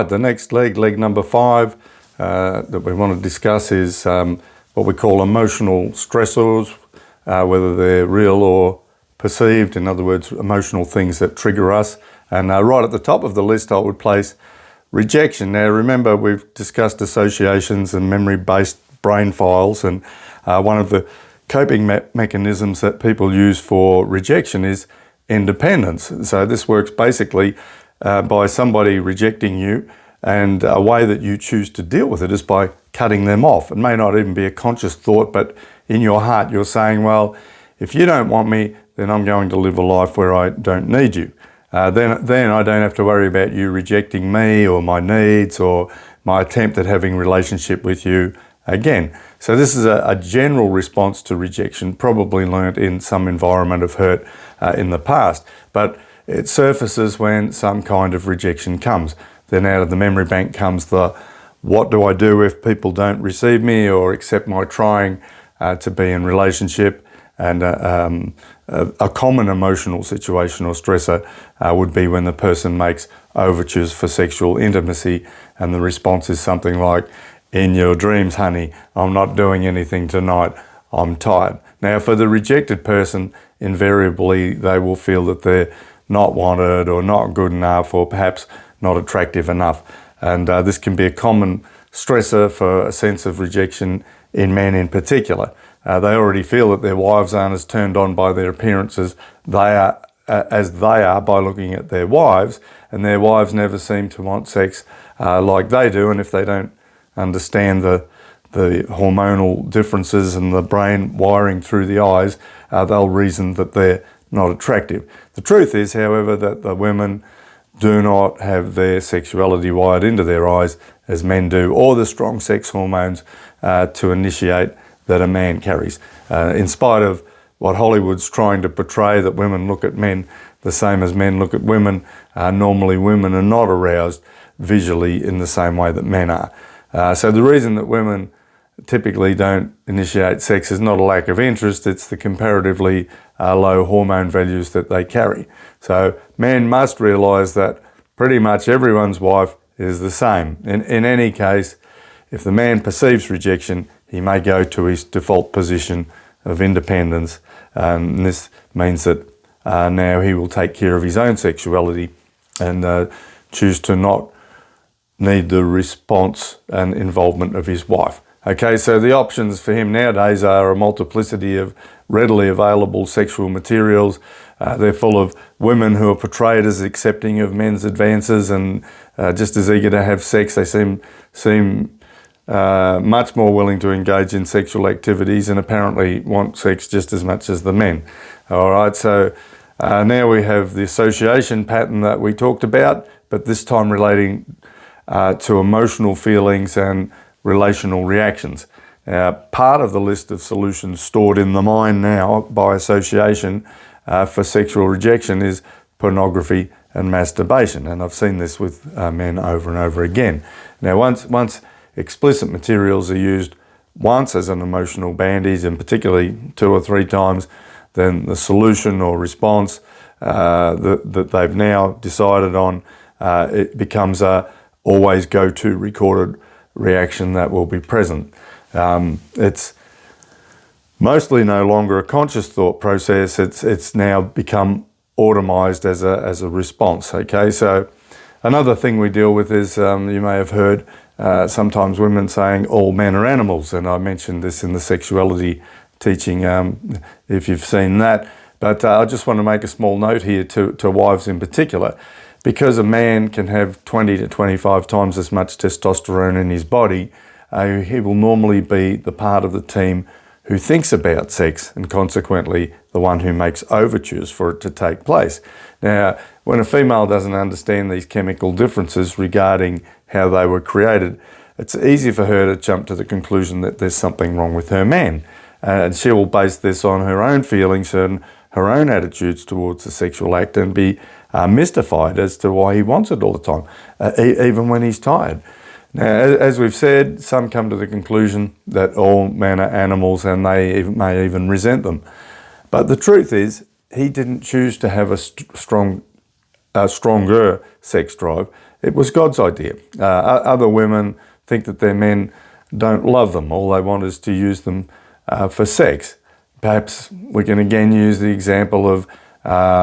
right, the next leg number 5, that we want to discuss is what we call emotional stressors, whether they're real or perceived, in other words, emotional things that trigger us. And right at the top of the list, I would place rejection. Now, remember, we've discussed associations and memory-based brain files, and one of the coping mechanisms that people use for rejection is independence. So this works basically by somebody rejecting you, and a way that you choose to deal with it is by cutting them off. It may not even be a conscious thought, but in your heart you're saying, well, if you don't want me, then I'm going to live a life where I don't need you. Then I don't have to worry about you rejecting me or my needs or my attempt at having a relationship with you again. So this is a general response to rejection, probably learnt in some environment of hurt in the past, but it surfaces when some kind of rejection comes. Then out of the memory bank comes the, what do I do if people don't receive me or accept my trying to be in relationship? And a common emotional situation or stressor would be when the person makes overtures for sexual intimacy, and the response is something like, in your dreams, honey, I'm not doing anything tonight, I'm tired. Now, for the rejected person, invariably they will feel that they're not wanted or not good enough or perhaps not attractive enough. And this can be a common stressor for a sense of rejection in men in particular. They already feel that their wives aren't as turned on by their appearances as they are by looking at their wives, and their wives never seem to want sex like they do, and if they don't understand the hormonal differences and the brain wiring through the eyes, they'll reason that they're not attractive. The truth is, however, that the women do not have their sexuality wired into their eyes as men do, or the strong sex hormones to initiate that a man carries. In spite of what Hollywood's trying to portray, that women look at men the same as men look at women, normally women are not aroused visually in the same way that men are. So the reason that women typically don't initiate sex is not a lack of interest, it's the comparatively low hormone values that they carry. So men must realise that pretty much everyone's wife is the same. In any case, if the man perceives rejection, he may go to his default position of independence, and this means that now he will take care of his own sexuality and choose to not need the response and involvement of his wife. Okay, so the options for him nowadays are a multiplicity of readily available sexual materials. They're full of women who are portrayed as accepting of men's advances and just as eager to have sex. They seem much more willing to engage in sexual activities and apparently want sex just as much as the men. All right, so now we have the association pattern that we talked about, but this time relating to emotional feelings and relational reactions. Part of the list of solutions stored in the mind now by association for sexual rejection is pornography and masturbation, and I've seen this with men over and over again. Now, once explicit materials are used once as an emotional bandage, and particularly 2 or 3 times, then the solution or response that they've now decided on, it becomes a always go-to recorded reaction that will be present. It's mostly no longer a conscious thought process. It's now become automized as a response. Okay, so another thing we deal with is you may have heard sometimes women saying all men are animals, and I mentioned this in the sexuality teaching if you've seen that. But I just want to make a small note here to wives in particular. Because a man can have 20 to 25 times as much testosterone in his body, he will normally be the part of the team who thinks about sex and consequently the one who makes overtures for it to take place. Now, when a female doesn't understand these chemical differences regarding how they were created, it's easy for her to jump to the conclusion that there's something wrong with her man. And she will base this on her own feelings and her own attitudes towards the sexual act and be mystified as to why he wants it all the time, even when he's tired. Now, as we've said, some come to the conclusion that all men are animals and they may even resent them. But the truth is, he didn't choose to have a stronger sex drive. it was God's idea. Other women think that their men don't love them. All they want is to use them for sex. Perhaps we can again use the example of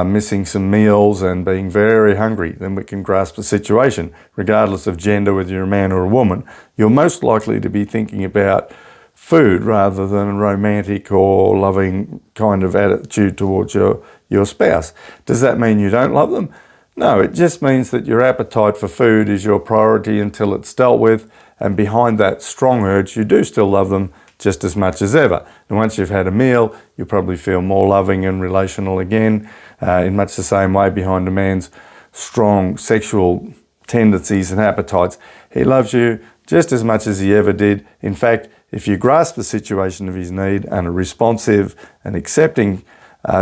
missing some meals and being very hungry. Then we can grasp the situation. Regardless of gender, whether you're a man or a woman, you're most likely to be thinking about food rather than a romantic or loving kind of attitude towards your spouse. Does that mean you don't love them? No, it just means that your appetite for food is your priority until it's dealt with, and behind that strong urge, you do still love them just as much as ever. And once you've had a meal, you probably feel more loving and relational again, in much the same way behind a man's strong sexual tendencies and appetites. He loves you just as much as he ever did. In fact, if you grasp the situation of his need and are responsive and accepting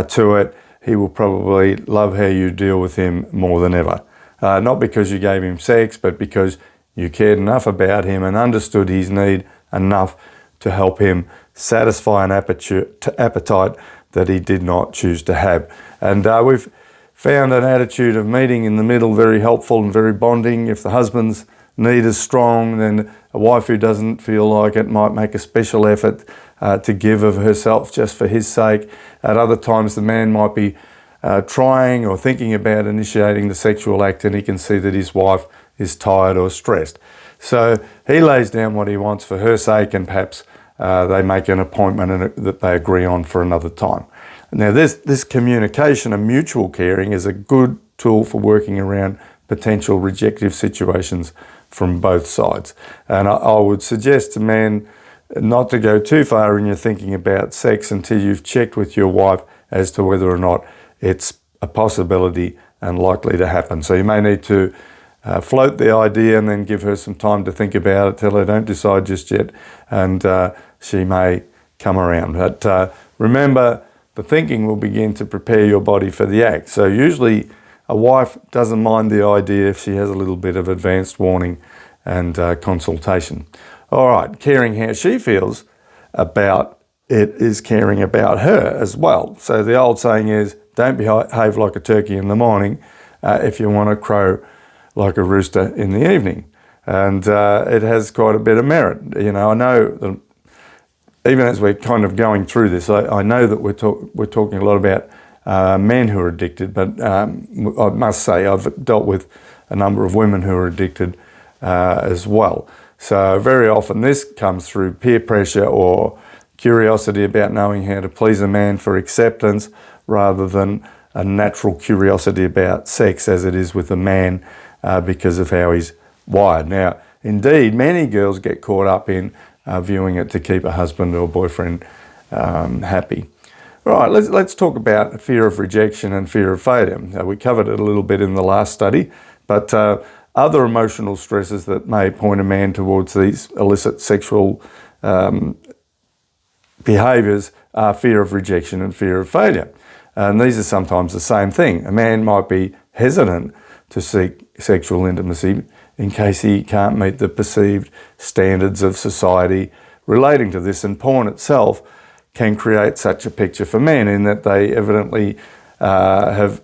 to it, he will probably love how you deal with him more than ever. Not because you gave him sex, but because you cared enough about him and understood his need enough to help him satisfy an appetite that he did not choose to have. And we've found an attitude of meeting in the middle very helpful and very bonding. If the husband's need is strong, then a wife who doesn't feel like it might make a special effort to give of herself just for his sake. At other times, the man might be trying or thinking about initiating the sexual act, and he can see that his wife is tired or stressed. So he lays down what he wants for her sake, and perhaps they make an appointment that they agree on for another time. Now, this communication and mutual caring is a good tool for working around potential rejective situations from both sides. And I would suggest to men not to go too far in your thinking about sex until you've checked with your wife as to whether or not it's a possibility and likely to happen. So you may need to float the idea and then give her some time to think about it. Tell her don't decide just yet, and she may come around. But remember, the thinking will begin to prepare your body for the act. So usually a wife doesn't mind the idea if she has a little bit of advanced warning and consultation. All right, caring how she feels about it is caring about her as well. So the old saying is, don't behave like a turkey in the morning if you want to crow like a rooster in the evening. And it has quite a bit of merit. You know, I know that even as we're kind of going through this, I know that we're talking a lot about men who are addicted, but I must say I've dealt with a number of women who are addicted as well. So very often this comes through peer pressure or curiosity about knowing how to please a man for acceptance, rather than a natural curiosity about sex as it is with a man because of how he's wired. Now, indeed, many girls get caught up in viewing it to keep a husband or boyfriend happy. Right, let's talk about fear of rejection and fear of failure. We covered it a little bit in the last study, but other emotional stresses that may point a man towards these illicit sexual behaviours are fear of rejection and fear of failure. And these are sometimes the same thing. A man might be hesitant to seek sexual intimacy in case he can't meet the perceived standards of society relating to this. And porn itself can create such a picture for men in that they evidently have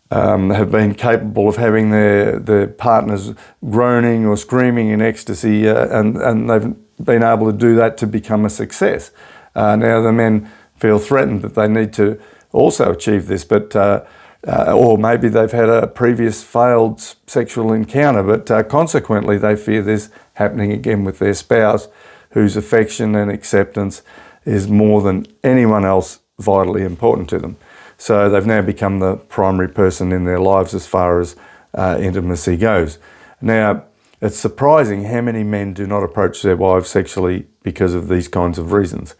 been capable of having their partners groaning or screaming in ecstasy, and they've been able to do that to become a success. Now the men feel threatened that they need to also achieve this, but or maybe they've had a previous failed sexual encounter, but consequently they fear this happening again with their spouse, whose affection and acceptance is more than anyone else vitally important to them. So they've now become the primary person in their lives as far as intimacy goes. Now, it's surprising how many men do not approach their wives sexually because of these kinds of reasons.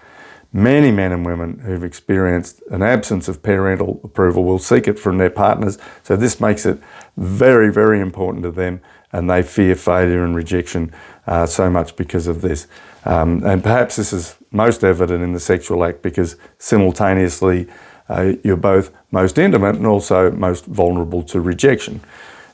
Many men and women who've experienced an absence of parental approval will seek it from their partners. So this makes it very, very important to them, and they fear failure and rejection so much because of this. And perhaps this is most evident in the sexual act because simultaneously you're both most intimate and also most vulnerable to rejection.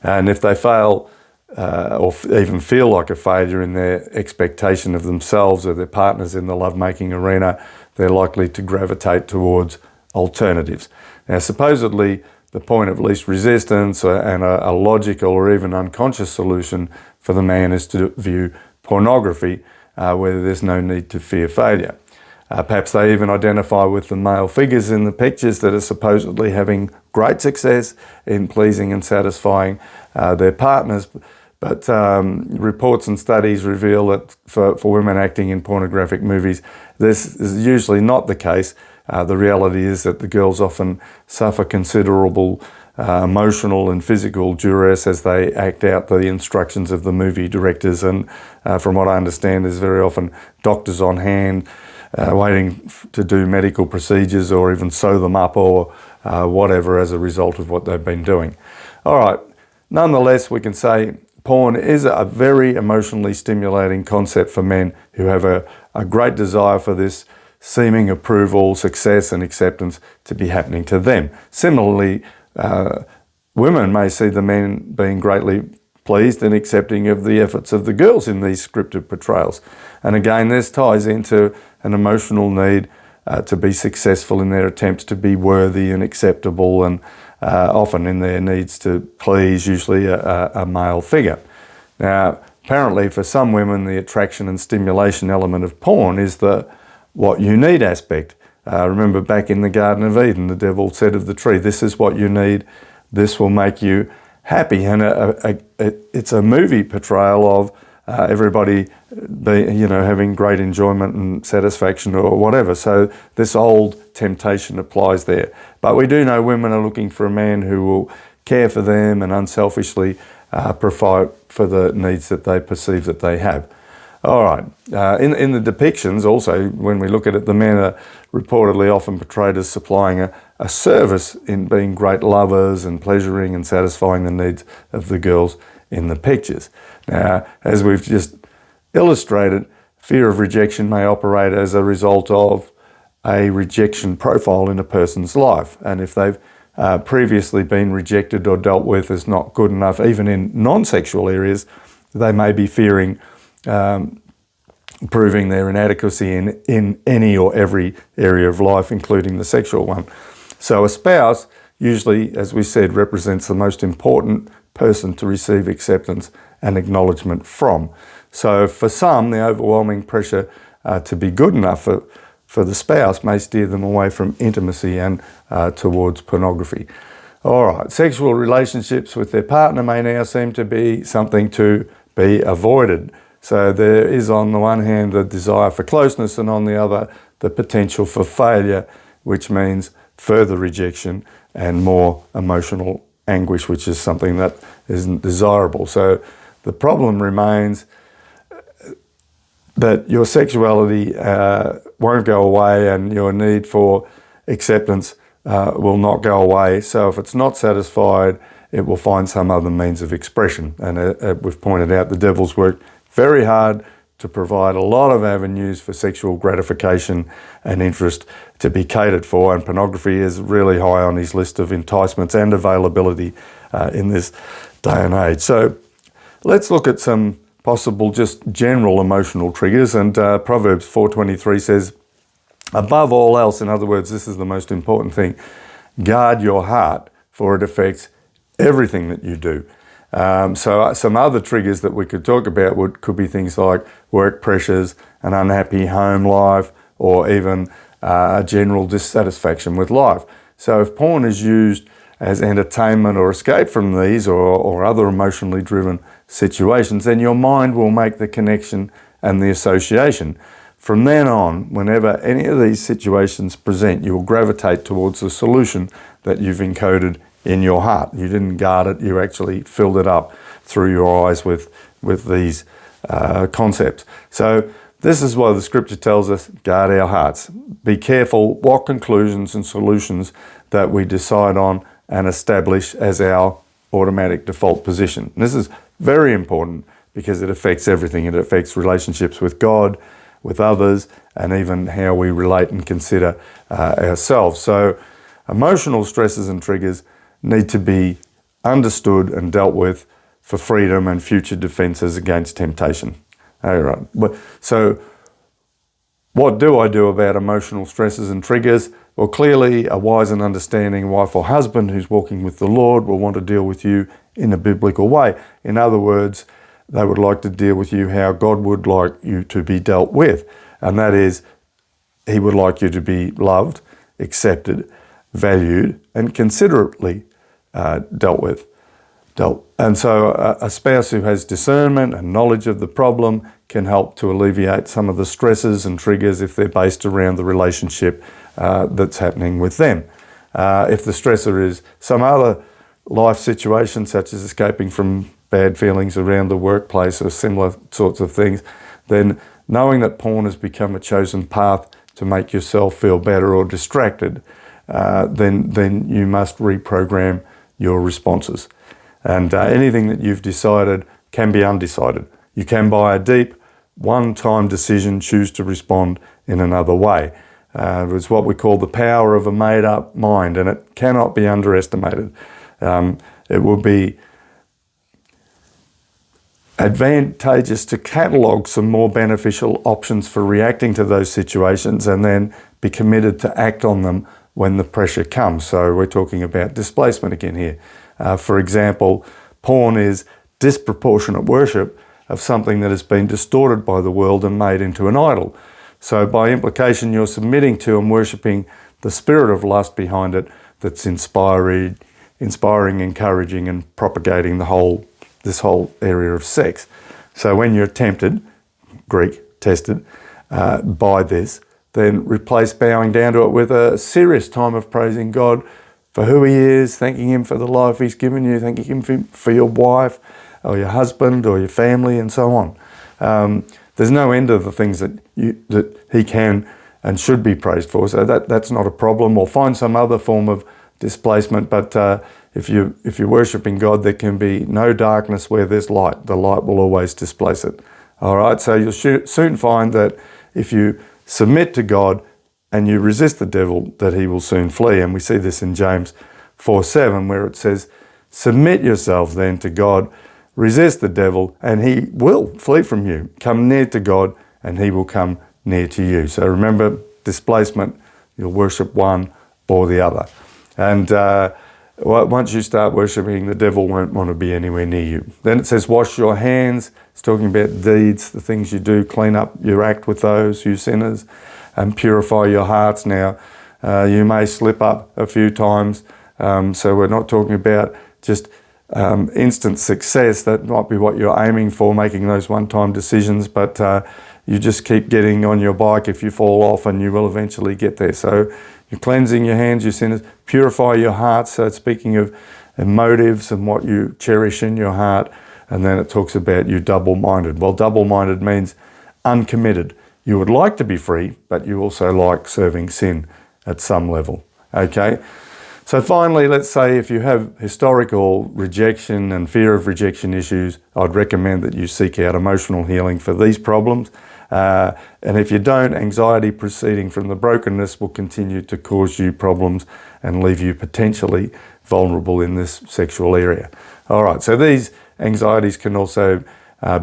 And if they fail or even feel like a failure in their expectation of themselves or their partners in the lovemaking arena, they're likely to gravitate towards alternatives. Now, supposedly, the point of least resistance and a logical or even unconscious solution for the man is to view pornography, where there's no need to fear failure. Perhaps they even identify with the male figures in the pictures that are supposedly having great success in pleasing and satisfying their partners. But reports and studies reveal that for women acting in pornographic movies, this is usually not the case. The reality is that the girls often suffer considerable emotional and physical duress as they act out the instructions of the movie directors. And from what I understand, there's very often doctors on hand waiting to do medical procedures or even sew them up or whatever as a result of what they've been doing. All right, nonetheless, we can say porn is a very emotionally stimulating concept for men who have a great desire for this seeming approval, success and acceptance to be happening to them. Similarly, women may see the men being greatly pleased and accepting of the efforts of the girls in these scripted portrayals. And again, this ties into an emotional need to be successful in their attempts to be worthy and acceptable, and often in their needs to please usually a male figure. Now, apparently for some women, the attraction and stimulation element of porn is the what you need aspect. Remember back in the Garden of Eden, the devil said of the tree, this is what you need, this will make you happy. And it's a movie portrayal of everybody having great enjoyment and satisfaction or whatever. So this old temptation applies there. But we do know women are looking for a man who will care for them and unselfishly provide for the needs that they perceive that they have. All right. In the depictions also, when we look at it, the men are reportedly often portrayed as supplying a service in being great lovers and pleasuring and satisfying the needs of the girls in the pictures. Now, as we've just illustrated, fear of rejection may operate as a result of a rejection profile in a person's life. And if they've previously been rejected or dealt with as not good enough, even in non-sexual areas, they may be fearing proving their inadequacy in any or every area of life, including the sexual one. So a spouse usually, as we said, represents the most important person to receive acceptance and acknowledgement from. So for some, the overwhelming pressure to be good enough for the spouse may steer them away from intimacy and towards pornography. All right, sexual relationships with their partner may now seem to be something to be avoided. So there is on the one hand the desire for closeness and on the other the potential for failure, which means further rejection and more emotional anguish, which is something that isn't desirable. So the problem remains that your sexuality won't go away and your need for acceptance will not go away. So if it's not satisfied, it will find some other means of expression. And we've pointed out the devil's worked very hard to provide a lot of avenues for sexual gratification and interest to be catered for, and pornography is really high on his list of enticements and availability in this day and age. So let's look at some possible just general emotional triggers, and Proverbs 4:23 says, above all else, in other words, this is the most important thing, guard your heart, for it affects everything that you do. So some other triggers that we could talk about could be things like work pressures, an unhappy home life, or even a general dissatisfaction with life. So if porn is used as entertainment or escape from these or other emotionally driven situations, then your mind will make the connection and the association. From then on, whenever any of these situations present, you will gravitate towards the solution that you've encoded in your heart. You didn't guard it, you actually filled it up through your eyes with these concepts. So this is why the scripture tells us, guard our hearts. Be careful what conclusions and solutions that we decide on and establish as our automatic default position. And this is very important because it affects everything. It affects relationships with God, with others, and even how we relate and consider ourselves. So emotional stresses and triggers need to be understood and dealt with for freedom and future defences against temptation. All right. So what do I do about emotional stresses and triggers? Well, clearly a wise and understanding wife or husband who's walking with the Lord will want to deal with you in a biblical way. In other words, they would like to deal with you how God would like you to be dealt with. And that is, he would like you to be loved, accepted, valued, and considerately dealt with. And so a spouse who has discernment and knowledge of the problem can help to alleviate some of the stresses and triggers if they're based around the relationship that's happening with them. If the stressor is some other life situation, such as escaping from bad feelings around the workplace or similar sorts of things, then knowing that porn has become a chosen path to make yourself feel better or distracted, then you must reprogram your responses. And anything that you've decided can be undecided. You can, by a deep, one-time decision, choose to respond in another way. It's what we call the power of a made-up mind, and it cannot be underestimated. It will be advantageous to catalogue some more beneficial options for reacting to those situations and then be committed to act on them when the pressure comes. So we're talking about displacement again here. For example, porn is disproportionate worship of something that has been distorted by the world and made into an idol. So by implication, you're submitting to and worshipping the spirit of lust behind it that's inspiring, encouraging, and propagating this whole area of sex. So when you're tempted, Greek, tested, by this, then replace bowing down to it with a serious time of praising God for who he is, thanking him for the life he's given you, thanking him for your wife or your husband or your family and so on. There's no end of the things that he can and should be praised for, so that's not a problem. Or find some other form of displacement, but if you're worshipping God, there can be no darkness where there's light. The light will always displace it. All right, so you'll soon find that if you submit to God and you resist the devil, that he will soon flee. And we see this in James 4:7, where it says, "Submit yourselves then to God, resist the devil, and he will flee from you. Come near to God, and he will come near to you." So remember, displacement, you'll worship one or the other. And once you start worshipping, the devil won't want to be anywhere near you. Then it says, wash your hands. It's talking about deeds, the things you do. Clean up your act with those, you sinners, and purify your hearts. Now, you may slip up a few times, so we're not talking about just instant success. That might be what you're aiming for, making those one-time decisions, but you just keep getting on your bike if you fall off, and you will eventually get there. So you're cleansing your hands, you sinners. Purify your hearts. So it's speaking of motives and what you cherish in your heart. And then it talks about you double-minded. Well, double-minded means uncommitted. You would like to be free, but you also like serving sin at some level. Okay? So finally, let's say if you have historical rejection and fear of rejection issues, I'd recommend that you seek out emotional healing for these problems. And if you don't, anxiety proceeding from the brokenness will continue to cause you problems and leave you potentially vulnerable in this sexual area. All right, so these anxieties can also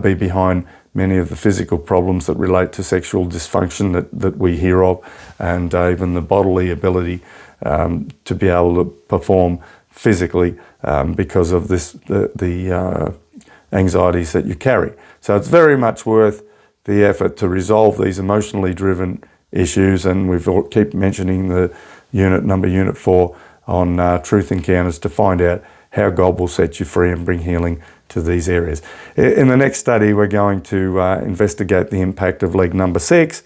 be behind many of the physical problems that relate to sexual dysfunction that we hear of, and even the bodily ability to be able to perform physically because of the anxieties that you carry. So it's very much worth the effort to resolve these emotionally driven issues, and keep mentioning the unit 4 on Truth Encounters to find out how God will set you free and bring healing to these areas. In the next study, we're going to investigate the impact of leg number 6,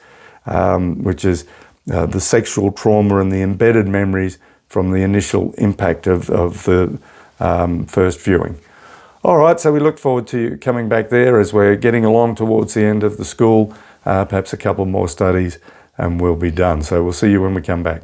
which is the sexual trauma and the embedded memories from the initial impact of the first viewing. All right, so we look forward to you coming back there as we're getting along towards the end of the school, perhaps a couple more studies, and we'll be done. So we'll see you when we come back.